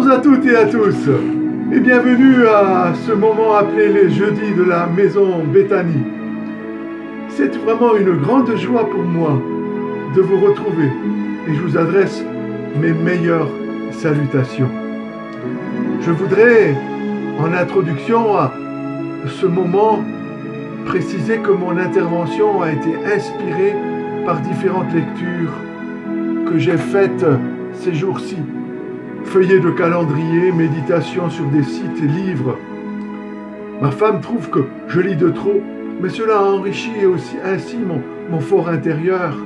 Bonjour à toutes et à tous et bienvenue à ce moment appelé les jeudis de la maison Béthanie. C'est vraiment une grande joie pour moi de vous retrouver et je vous adresse mes meilleures salutations. Je voudrais, en introduction à ce moment, préciser que mon intervention a été inspirée par différentes lectures que j'ai faites ces jours-ci. Feuillets de calendrier, méditation sur des sites, livres. Ma femme trouve que je lis de trop, mais cela enrichit aussi ainsi mon fort intérieur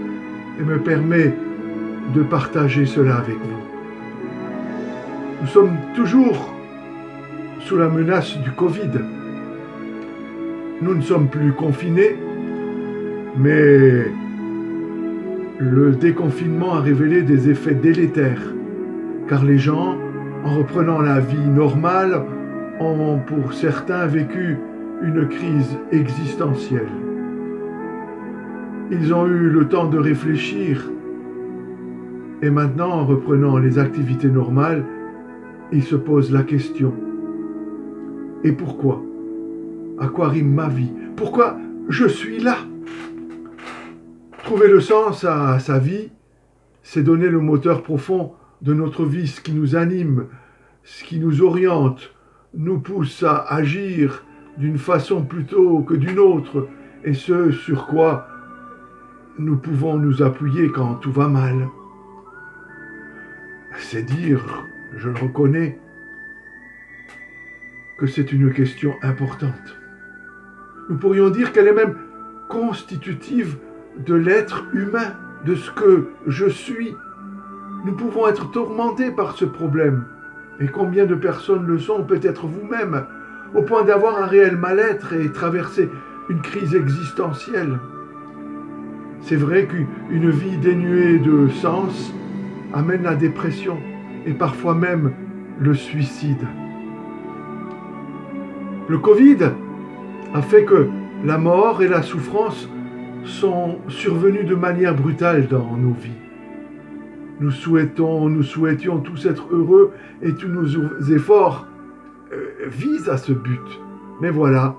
et me permet de partager cela avec vous. Nous sommes toujours sous la menace du Covid. Nous ne sommes plus confinés, mais le déconfinement a révélé des effets délétères, car les gens, en reprenant la vie normale, ont pour certains vécu une crise existentielle. Ils ont eu le temps de réfléchir, et maintenant, en reprenant les activités normales, ils se posent la question: et pourquoi ? À quoi rime ma vie ? Pourquoi je suis là ? Trouver le sens à sa vie, c'est donner le moteur profond de notre vie, ce qui nous anime, ce qui nous oriente, nous pousse à agir d'une façon plutôt que d'une autre, et ce sur quoi nous pouvons nous appuyer quand tout va mal. C'est dire, je le reconnais, que c'est une question importante. Nous pourrions dire qu'elle est même constitutive de l'être humain, de ce que je suis. Nous pouvons être tourmentés par ce problème. Et combien de personnes le sont, peut-être vous-même, au point d'avoir un réel mal-être et traverser une crise existentielle. C'est vrai qu'une vie dénuée de sens amène la dépression et parfois même le suicide. Le Covid a fait que la mort et la souffrance sont survenues de manière brutale dans nos vies. Nous souhaitions tous être heureux et tous nos efforts visent à ce but. Mais voilà,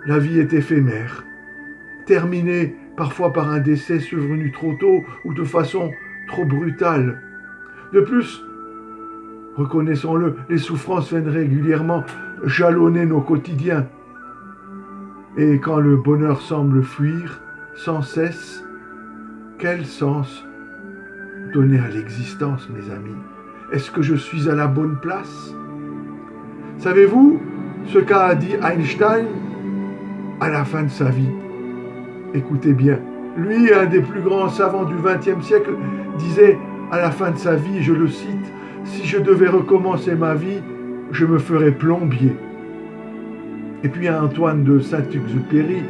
la vie est éphémère, terminée parfois par un décès survenu trop tôt ou de façon trop brutale. De plus, reconnaissons-le, les souffrances viennent régulièrement jalonner nos quotidiens. Et quand le bonheur semble fuir sans cesse, quel sens donner à l'existence, mes amis ? Est-ce que je suis à la bonne place ? Savez-vous ce qu'a dit Einstein à la fin de sa vie ? Écoutez bien, lui, un des plus grands savants du XXe siècle, disait à la fin de sa vie, je le cite, « Si je devais recommencer ma vie, je me ferais plombier ». Et puis Antoine de Saint-Exupéry,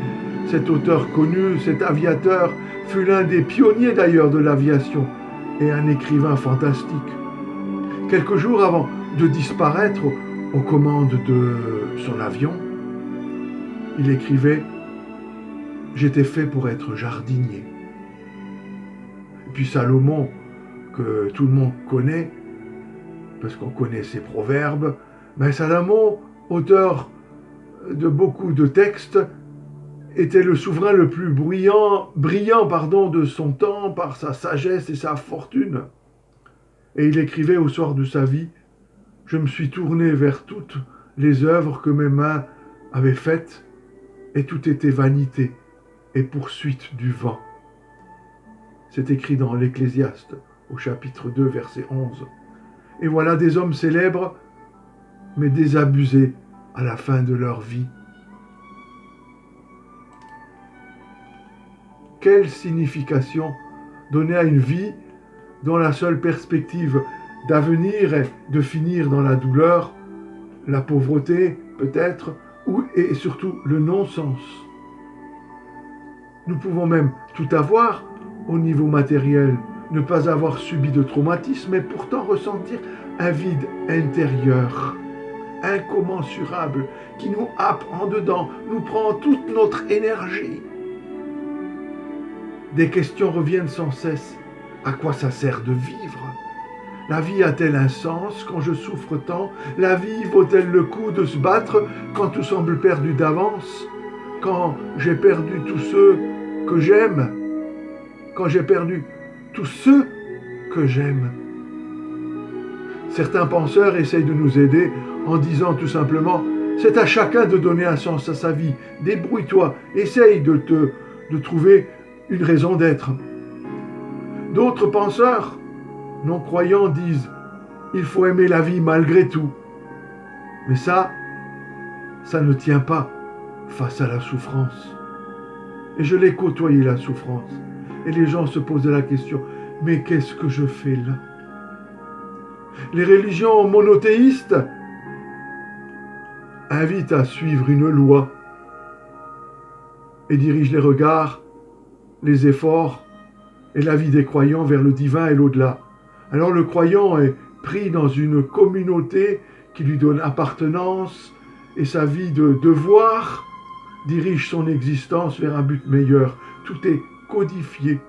cet auteur connu, cet aviateur, fut l'un des pionniers d'ailleurs de l'aviation et un écrivain fantastique. Quelques jours avant de disparaître aux commandes de son avion, il écrivait « J'étais fait pour être jardinier ». Et puis Salomon, que tout le monde connaît, parce qu'on connaît ses proverbes, mais Salomon, auteur de beaucoup de textes, était le souverain le plus brillant de son temps par sa sagesse et sa fortune. Et il écrivait au soir de sa vie, « Je me suis tourné vers toutes les œuvres que mes mains avaient faites, et tout était vanité et poursuite du vent. » C'est écrit dans l'Ecclésiaste, au chapitre 2, verset 11. Et voilà des hommes célèbres, mais désabusés à la fin de leur vie. Quelle signification donner à une vie dont la seule perspective d'avenir est de finir dans la douleur, la pauvreté peut-être, et surtout le non-sens. Nous pouvons même tout avoir au niveau matériel, ne pas avoir subi de traumatisme, mais pourtant ressentir un vide intérieur, incommensurable, qui nous happe en dedans, nous prend toute notre énergie. Des questions reviennent sans cesse. À quoi ça sert de vivre ? La vie a-t-elle un sens quand je souffre tant? La vie vaut-elle le coup de se battre quand tout semble perdu d'avance? Quand j'ai perdu tous ceux que j'aime? Quand j'ai perdu tous ceux que j'aime? Certains penseurs essayent de nous aider en disant tout simplement: c'est à chacun de donner un sens à sa vie. Débrouille-toi, essaye de trouver une raison d'être. D'autres penseurs non-croyants disent: il faut aimer la vie malgré tout. Mais ça ne tient pas face à la souffrance. Et je l'ai côtoyé, la souffrance. Et les gens se posaient la question: mais qu'est-ce que je fais là? Les religions monothéistes invitent à suivre une loi et dirigent les regards, les efforts et la vie des croyants vers le divin et l'au-delà. Alors le croyant est pris dans une communauté qui lui donne appartenance et sa vie de devoir dirige son existence vers un but meilleur. Tout est codifié.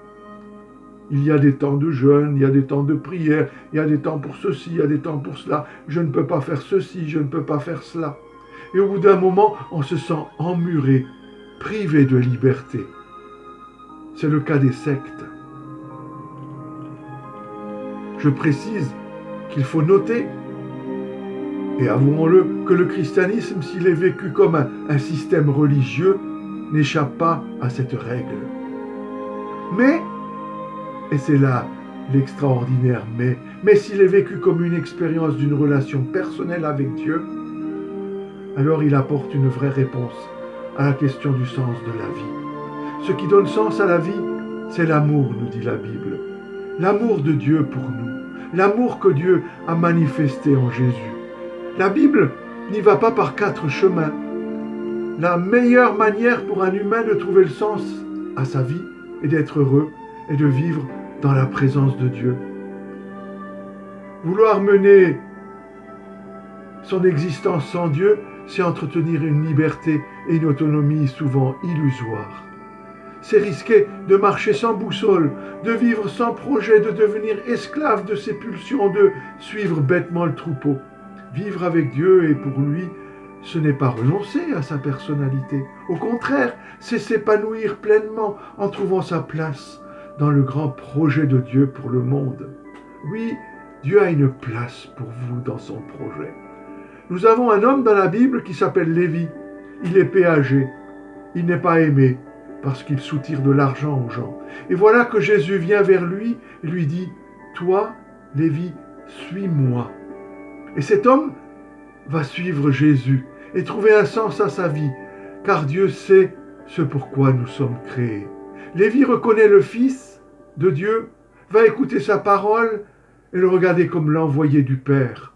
Il y a des temps de jeûne, il y a des temps de prière, il y a des temps pour ceci, il y a des temps pour cela. Je ne peux pas faire ceci, je ne peux pas faire cela. Et au bout d'un moment, on se sent emmuré, privé de liberté. C'est le cas des sectes. Je précise qu'il faut noter, et avouons-le, que le christianisme, s'il est vécu comme un système religieux, n'échappe pas à cette règle. Mais, et c'est là l'extraordinaire mais s'il est vécu comme une expérience d'une relation personnelle avec Dieu, alors il apporte une vraie réponse à la question du sens de la vie. Ce qui donne sens à la vie, c'est l'amour, nous dit la Bible. L'amour de Dieu pour nous. L'amour que Dieu a manifesté en Jésus. La Bible n'y va pas par 4 chemins. La meilleure manière pour un humain de trouver le sens à sa vie et d'être heureux et de vivre dans la présence de Dieu. Vouloir mener son existence sans Dieu, c'est entretenir une liberté et une autonomie souvent illusoires. C'est risquer de marcher sans boussole, de vivre sans projet, de devenir esclave de ses pulsions, de suivre bêtement le troupeau. Vivre avec Dieu et pour lui, ce n'est pas renoncer à sa personnalité. Au contraire, c'est s'épanouir pleinement en trouvant sa place dans le grand projet de Dieu pour le monde. Oui, Dieu a une place pour vous dans son projet. Nous avons un homme dans la Bible qui s'appelle Lévi. Il est péagé. Il n'est pas aimé parce qu'il soutire de l'argent aux gens. Et voilà que Jésus vient vers lui et lui dit: toi, Lévi, suis-moi. Et cet homme va suivre Jésus et trouver un sens à sa vie, car Dieu sait ce pourquoi nous sommes créés. Lévi reconnaît le Fils de Dieu, va écouter sa parole et le regarder comme l'envoyé du Père.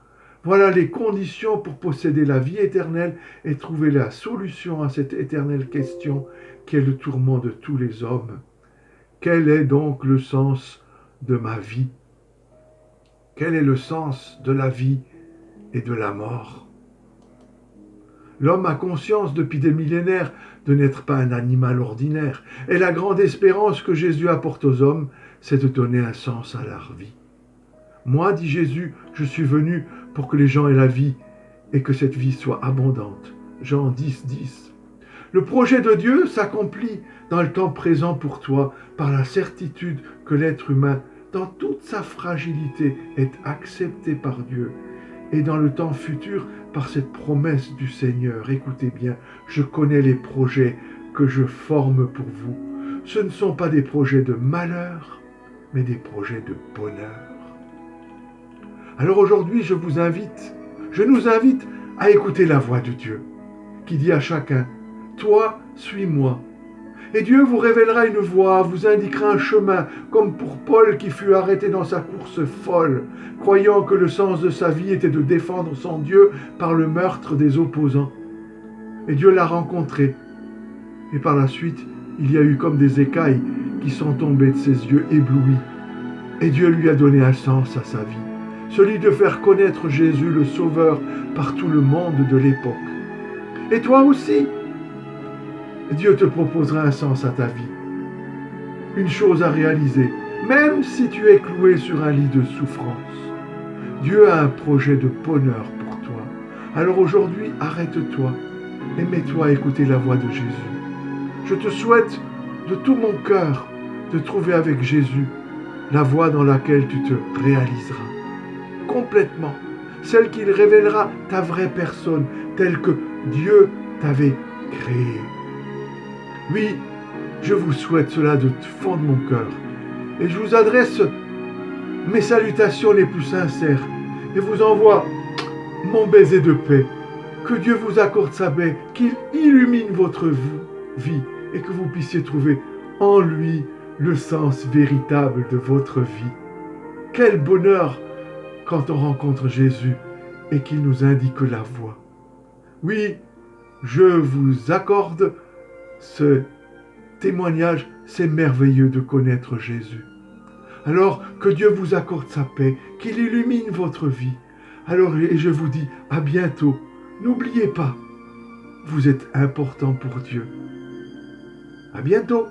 Voilà les conditions pour posséder la vie éternelle et trouver la solution à cette éternelle question qui est le tourment de tous les hommes. Quel est donc le sens de ma vie? Quel est le sens de la vie et de la mort? L'homme a conscience depuis des millénaires de n'être pas un animal ordinaire. Et la grande espérance que Jésus apporte aux hommes, c'est de donner un sens à leur vie. Moi, dit Jésus, je suis venu pour que les gens aient la vie et que cette vie soit abondante. Jean 10, 10. Le projet de Dieu s'accomplit dans le temps présent pour toi par la certitude que l'être humain, dans toute sa fragilité, est accepté par Dieu. Et dans le temps futur, par cette promesse du Seigneur. Écoutez bien, je connais les projets que je forme pour vous. Ce ne sont pas des projets de malheur, mais des projets de bonheur. Alors aujourd'hui, je nous invite à écouter la voix de Dieu, qui dit à chacun: toi, suis-moi. Et Dieu vous révélera une voie, vous indiquera un chemin, comme pour Paul qui fut arrêté dans sa course folle, croyant que le sens de sa vie était de défendre son Dieu par le meurtre des opposants. Et Dieu l'a rencontré. Et par la suite, il y a eu comme des écailles qui sont tombées de ses yeux éblouis. Et Dieu lui a donné un sens à sa vie, celui de faire connaître Jésus le Sauveur par tout le monde de l'époque. Et toi aussi, Dieu te proposera un sens à ta vie, une chose à réaliser, même si tu es cloué sur un lit de souffrance. Dieu a un projet de bonheur pour toi. Alors aujourd'hui, arrête-toi et mets-toi à écouter la voix de Jésus. Je te souhaite de tout mon cœur de trouver avec Jésus la voie dans laquelle tu te réaliseras complètement, celle qui révélera ta vraie personne, telle que Dieu t'avait créée. Oui, je vous souhaite cela de fond de mon cœur. Et je vous adresse mes salutations les plus sincères et vous envoie mon baiser de paix. Que Dieu vous accorde sa paix, qu'il illumine votre vie et que vous puissiez trouver en lui le sens véritable de votre vie. Quel bonheur quand on rencontre Jésus et qu'il nous indique la voie. Oui, je vous accorde ce témoignage, c'est merveilleux de connaître Jésus. Alors que Dieu vous accorde sa paix, qu'il illumine votre vie. Alors, et je vous dis à bientôt. N'oubliez pas, vous êtes important pour Dieu. À bientôt.